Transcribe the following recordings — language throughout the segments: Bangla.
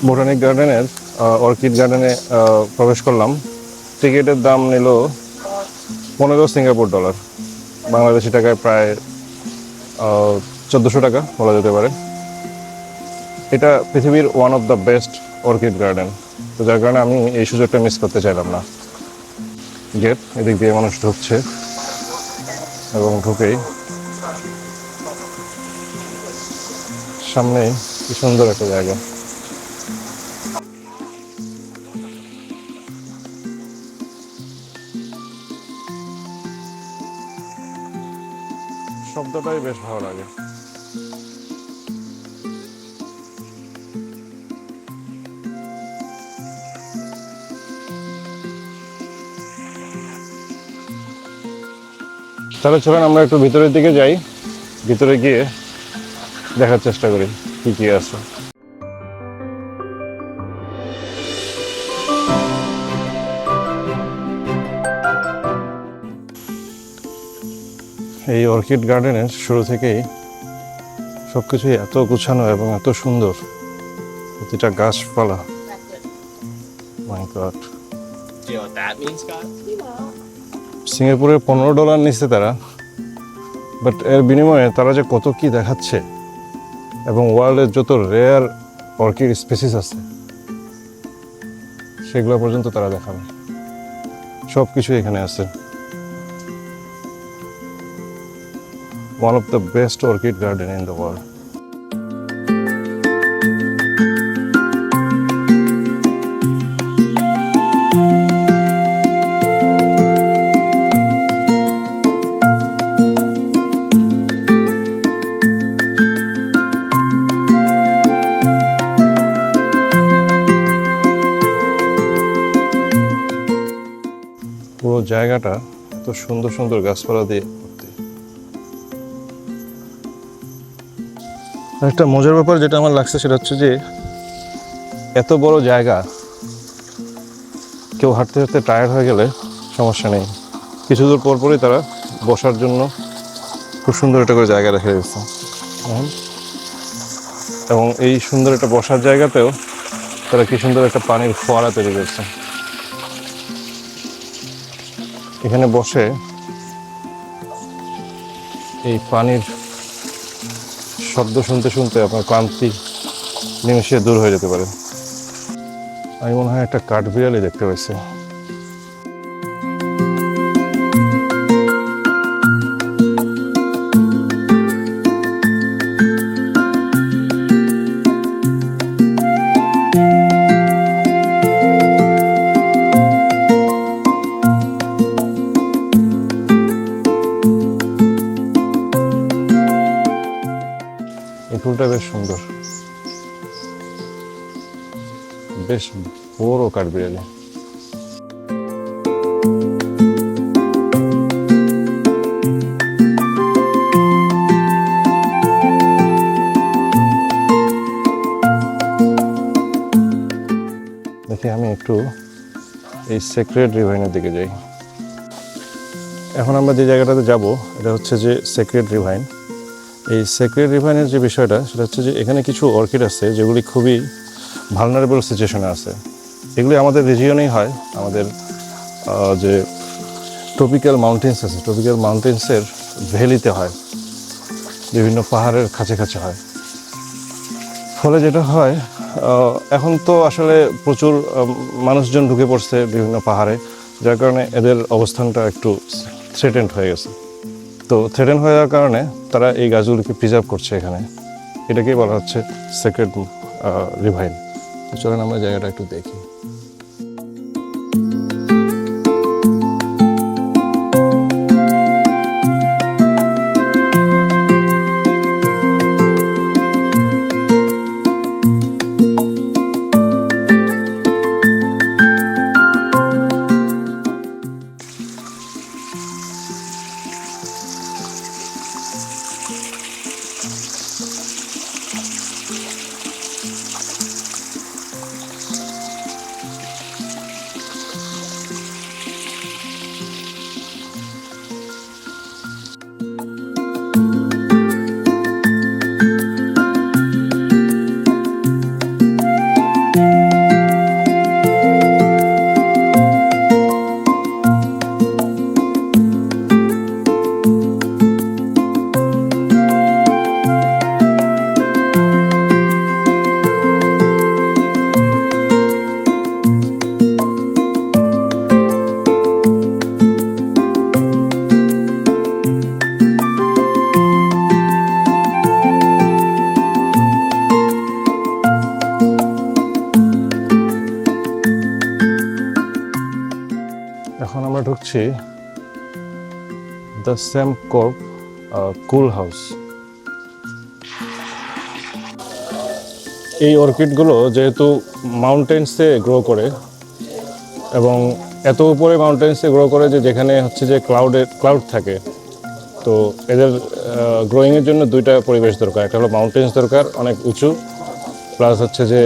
বোটানিক গার্ডেনের অর্কিড গার্ডেনে প্রবেশ করলাম। টিকিটের দাম নিল 15 সিঙ্গাপুর ডলার, বাংলাদেশি টাকায় প্রায় 1400 টাকা বলা যেতে পারে। এটা পৃথিবীর one of the best orchid garden, তো যার কারণে আমি এই সুযোগটা মিস করতে চাইলাম না। গেট, এদিক দিয়ে মানুষ ঢুকছে এবং ঢুকেই সামনে কি সুন্দর একটা জায়গা। শব্দটাই বেশ ভালো লাগে। তাহলে চলেন আমরা একটু ভিতরের দিকে যাই, ভিতরে গিয়ে দেখার চেষ্টা করি কি কি আছে। এই অর্কিড গার্ডেনের শুরু থেকেই সবকিছুই এত গুছানো এবং এত সুন্দর, প্রতিটা গাছপালা। মাই god. Do you know what that means, Scott? সিঙ্গাপুরে $15 নিচ্ছে তারা, বাট এর বিনিময়ে তারা যে কত কি দেখাচ্ছে, এবং ওয়ার্ল্ডের যত রেয়ার অর্কিড স্পেসিস আছে সেগুলো পর্যন্ত তারা দেখাবে। সব কিছু এখানে আছে। One of the best orchid garden in the world. পুরো জায়গাটা এত সুন্দর সুন্দর গাছপালা দিয়ে ভর্তি। একটা মজার ব্যাপার যেটা আমার লাগছে সেটা হচ্ছে যে এত বড় জায়গা, কেউ হাঁটতে হাঁটতে টায়ার্ড হয়ে গেলে সমস্যা নেই, কিছু দূর পর পরই তারা বসার জন্য খুব সুন্দর একটা করে জায়গা রেখে দিচ্ছে। এবং এই সুন্দর একটা বসার জায়গাতেও তারা কি সুন্দর একটা পানির ফোয়ারা তৈরি করছে। এখানে বসে এই পানির শব্দ শুনতে শুনতে আপনার ক্লান্তি নিমেষে দূর হয়ে যেতে পারে। আমি মনে হয় একটা কাঠবিড়ালি দেখতে পাইছি। এই ফুলটা বেশ সুন্দর, বেশ বড় কাঠবিড়ালি। দেখি আমি একটু এই সেক্রেড রিভাইনের দিকে যাই। এখন আমরা যে জায়গাটাতে যাব এটা হচ্ছে যে সেক্রেড রিভাইন। এই সেক্রেড রিভাইনের যে বিষয়টা সেটা হচ্ছে যে এখানে কিছু অর্কিড আছে যেগুলি খুবই ভালনারেবল সিচুয়েশনে আছে। এগুলি আমাদের রিজিয়নেই হয়, আমাদের যে ট্রপিক্যাল মাউন্টেন্স আছে, ট্রপিক্যাল মাউন্টেন্সের ভ্যালিতে হয়, বিভিন্ন পাহাড়ের কাছে কাছে হয়। ফলে যেটা হয়, এখন তো আসলে প্রচুর মানুষজন ঢুকে পড়ছে বিভিন্ন পাহাড়ে, যার কারণে এদের অবস্থানটা একটু থ্রেটেন্ড হয়ে গেছে। তো থ্রেটেন হয়ে যাওয়ার কারণে তারা এই গাছগুলিকে প্রিজার্ভ করছে এখানে। এটাকেই বলা হচ্ছে সেক্রেড রিভাইন। তো চলেন আমরা জায়গাটা একটু দেখি। দেখছি দ্য স্যাম কর্প কুল হাউস। এই অর্কিডগুলো যেহেতু মাউন্টেন্সে গ্রো করে এবং এত উপরে মাউন্টেন্সে গ্রো করে যে যেখানে হচ্ছে যে ক্লাউড থাকে, তো এদের গ্রোয়িংয়ের জন্য দুইটা পরিবেশ দরকার। একটা হলো মাউন্টেন্স দরকার অনেক উঁচু, প্লাস হচ্ছে যে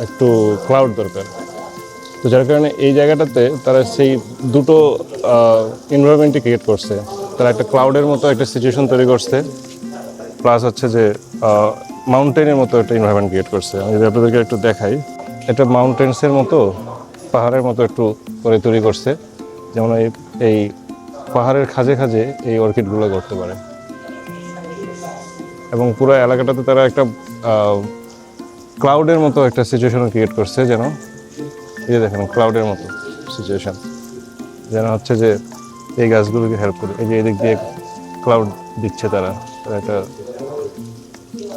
একটু ক্লাউড দরকার। তো যার কারণে এই জায়গাটাতে তারা সেই দুটো এনভায়রনমেন্টই ক্রিয়েট করছে। তারা একটা ক্লাউডের মতো একটা সিচুয়েশন তৈরি করছে, প্লাস হচ্ছে যে মাউন্টেনের মতো একটা এনভায়রনমেন্ট ক্রিয়েট করছে। আমি যদি আপনাদেরকে একটু দেখাই, এটা মাউন্টেন্সের মতো পাহাড়ের মতো একটু করে তৈরি করছে, যেমন এই পাহাড়ের খাঁজে খাঁজে এই অর্কিডগুলো করতে পারে। এবং পুরো এলাকাটাতে তারা একটা ক্লাউডের মতো একটা সিচুয়েশন ক্রিয়েট করছে, যেন এই যে দেখেন ক্লাউডের মতো সিচুয়েশন, যেন হচ্ছে যে এই গাছগুলোকে হেল্প করে। এই যে এদিক দিয়ে ক্লাউড দিচ্ছে তারা একটা,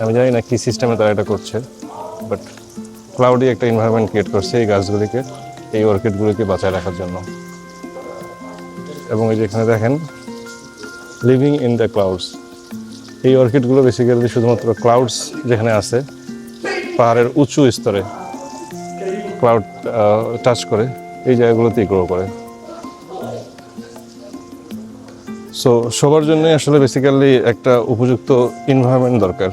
আমি জানি না কী সিস্টেমে তারা এটা করছে, বাট ক্লাউডি একটা এনভায়রনমেন্ট ক্রিয়েট করছে এই গাছগুলিকে, এই অর্কিডগুলিকে বাঁচায় রাখার জন্য। এবং এই যে এখানে দেখেন লিভিং ইন দ্য ক্লাউডস, এই অর্কিডগুলো বেসিক্যালি শুধুমাত্র ক্লাউডস যেখানে আছে, পাহাড়ের উঁচু স্তরে ক্লাউড টাচ করে এই জায়গাগুলোতেই গ্রো করে। সো সবার জন্যই আসলে বেসিক্যালি একটা উপযুক্ত এনভায়রনমেন্ট দরকার।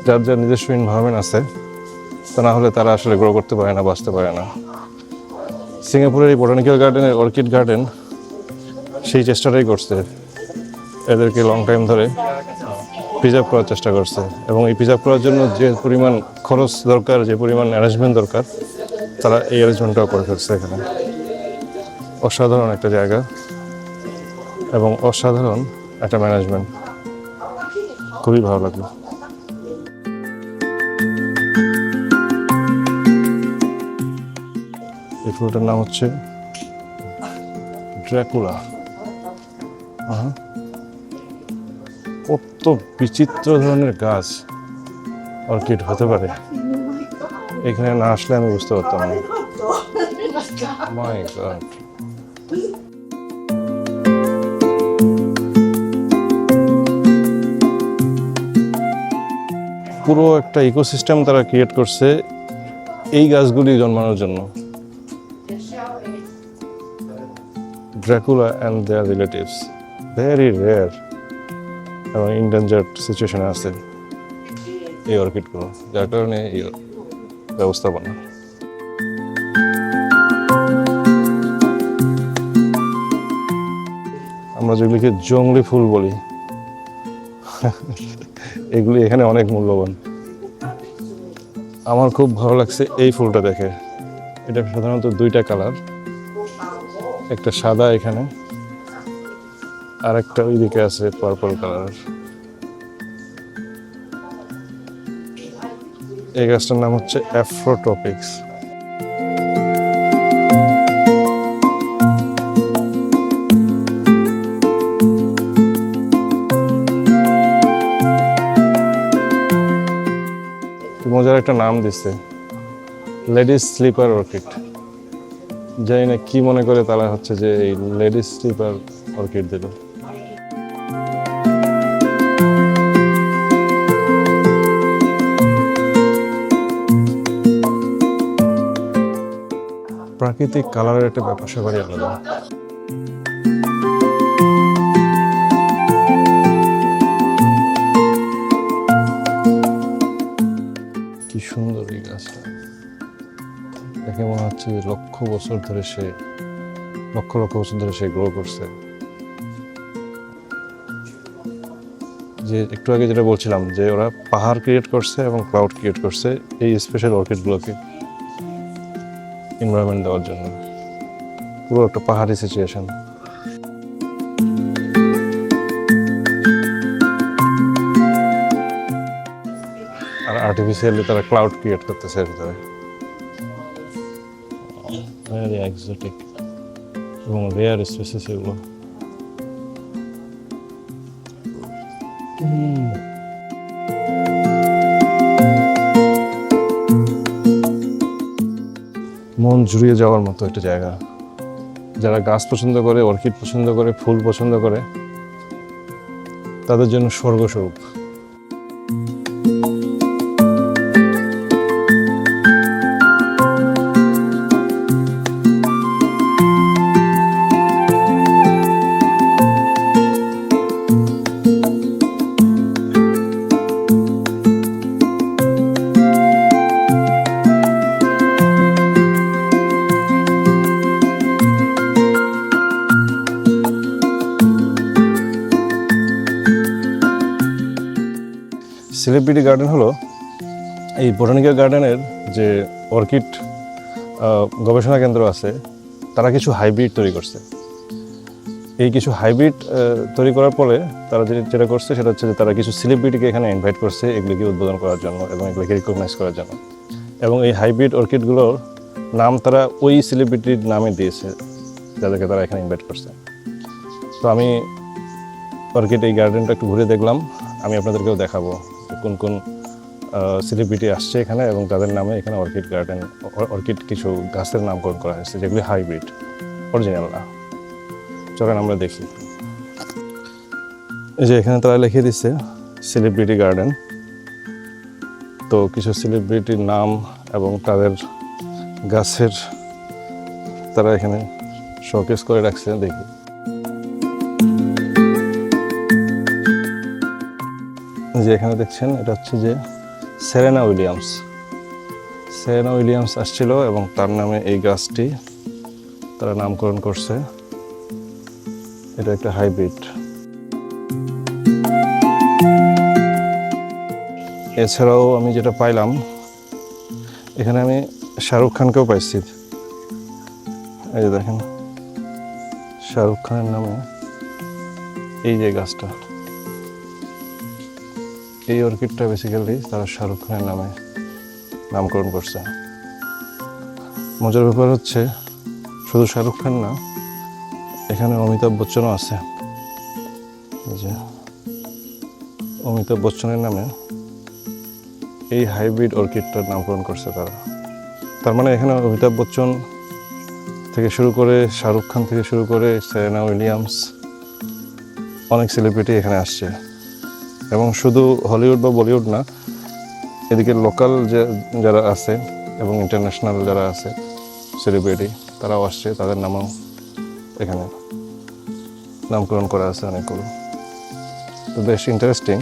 যার যার নিজস্ব এনভায়রনমেন্ট আছে, তা না হলে তারা আসলে গ্রো করতে পারে না, বাঁচতে পারে না। সিঙ্গাপুরের এই বোটানিক্যাল গার্ডেনের অর্কিড গার্ডেন সেই চেষ্টাটাই করছে, এদেরকে লং টাইম ধরে প্রিজার্ভ করার চেষ্টা করছে। এবং এই প্রিজার্ভ করার জন্য যে পরিমাণ খরচ দরকার, যে পরিমাণ অ্যারেঞ্জমেন্ট দরকার, তারা এই অ্যারেঞ্জমেন্টটাও করে ফেলছে এখানে। অসাধারণ একটা জায়গা এবং অসাধারণ একটা ম্যানেজমেন্ট, খুবই ভালো লাগলো। এই ফুলটার নাম হচ্ছে ড্রাকুলা। কত বিচিত্র ধরনের গাছ অর্কিড হতে পারে, এখানে না আসলে আমি বুঝতে পারতাম না। মাই গড, পুরো একটা ইকোসিস্টেম তারা ক্রিয়েট করছে এই গাছগুলি জন্মানোর জন্য। Dracula and their relatives very rare এবং ইনডেঞ্জার্ড সিচুয়েশনে আছে এই অর্কিডগুলো, যার কারণে এই ব্যবস্থাপনা। আমরা যেগুলিকে জংলি ফুল বলি, এগুলি এখানে অনেক মূল্যবান। আমার খুব ভালো লাগছে এই ফুলটা দেখে। এটা সাধারণত দুইটা কালার, একটা সাদা এখানে, আর একটা ওইদিকে আছে পার্পল কালার। এই গাছটার নাম হচ্ছে অ্যাফ্রোট্রপিক্স। মজার একটা নাম দিচ্ছে, লেডিস স্লিপার অর্কিড। জানি না কি মনে করে তারা হচ্ছে যে এই লেডিস স্লিপার অর্কিড দিল। প্রাকৃতিক কালারের একটা ব্যাপার সবারই আলাদা। কি সুন্দর এই গাছটা দেখে মনে হচ্ছে লক্ষ লক্ষ বছর ধরে সে গ্রো করছে। যে একটু আগে যেটা বলছিলাম যে ওরা পাহাড় ক্রিয়েট করছে এবং ক্লাউড ক্রিয়েট করছে এই স্পেশাল অর্কিডগুলোকে এনভায়রনমেন্ট দেওয়ার জন্য। পুরো একটা পাহাড়ি সিচুয়েশন। আর আর্টিফিশিয়ালি তারা ক্লাউড ক্রিয়েট করতেছে এর ভিতরে। ভেরি এক্সোটিক এবং রেয়ার স্পেসিস এগুলো। মন জুড়িয়ে যাওয়ার মতো একটা জায়গা, যারা গাছ পছন্দ করে, অর্কিড পছন্দ করে, ফুল পছন্দ করে, তাদের জন্য স্বর্গস্বরূপ। সেলিব্রিটি গার্ডেন হলো এই বোটানিক্যাল গার্ডেনের যে অর্কিড গবেষণা কেন্দ্র আছে, তারা কিছু হাইব্রিড তৈরি করছে। এই কিছু হাইব্রিড তৈরি করার পরে তারা যেটা করছে সেটা হচ্ছে যে তারা কিছু সেলিব্রিটিকে এখানে ইনভাইট করছে এগুলিকে উদ্বোধন করার জন্য এবং এগুলিকে রিকগনাইজ করার জন্য। এবং এই হাইব্রিড অর্কিডগুলোর নাম তারা ওই সেলিব্রিটির নামে দিয়েছে যাদেরকে তারা এখানে ইনভাইট করছে। তো আমি অর্কিড এই গার্ডেনটা একটু ঘুরে দেখলাম, আমি আপনাদেরকেও দেখাবো কোন কোন সেলিব্রিটি আসছে এখানে এবং তাদের নামে এখানে অর্কিড গার্ডেন, অর্কিড কিছু গাছের নামকরণ করা হয়েছে যেগুলি হাইব্রিড, অরিজিনাল না। চলেন আমরা দেখি। এই যে এখানে তারা লিখে দিচ্ছে সেলিব্রিটি গার্ডেন। তো কিছু সেলিব্রিটির নাম এবং তাদের গাছের তারা এখানে শোকেস করে রাখছে, দেখি। যে এখানে দেখছেন এটা হচ্ছে যে সেরেনা উইলিয়ামস। সেরেনা উইলিয়ামস আসছিল এবং তার নামে এই গাছটি তারা নামকরণ করছে। এটা একটা হাইব্রিড। এছাড়াও আমি যেটা পাইলাম এখানে, আমি শাহরুখ খানকেও পাইছি। এই যে দেখেন শাহরুখ খানের নামে এই যে গাছটা, এই অর্কিডটা বেসিক্যালি তারা শাহরুখ খানের নামে নামকরণ করছে। মজার ব্যাপার হচ্ছে শুধু শাহরুখ খান না, এখানে অমিতাভ বচ্চনও আছে। যে অমিতাভ বচ্চনের নামে এই হাইব্রিড অর্কিডটার নামকরণ করছে তারা। তার মানে এখানে অমিতাভ বচ্চন থেকে শুরু করে, শাহরুখ খান থেকে শুরু করে, সেরেনা উইলিয়ামস, অনেক সেলিব্রিটি এখানে আসছে। এবং শুধু হলিউড বা বলিউড না, এদিকে লোকাল যারা আছে এবং ইন্টারন্যাশনাল যারা আছে সেলিব্রিটি, তারাও আসছে, তাদের নামও এখানে নামকরণ করা আছে অনেকগুলো। তো বেশ ইন্টারেস্টিং।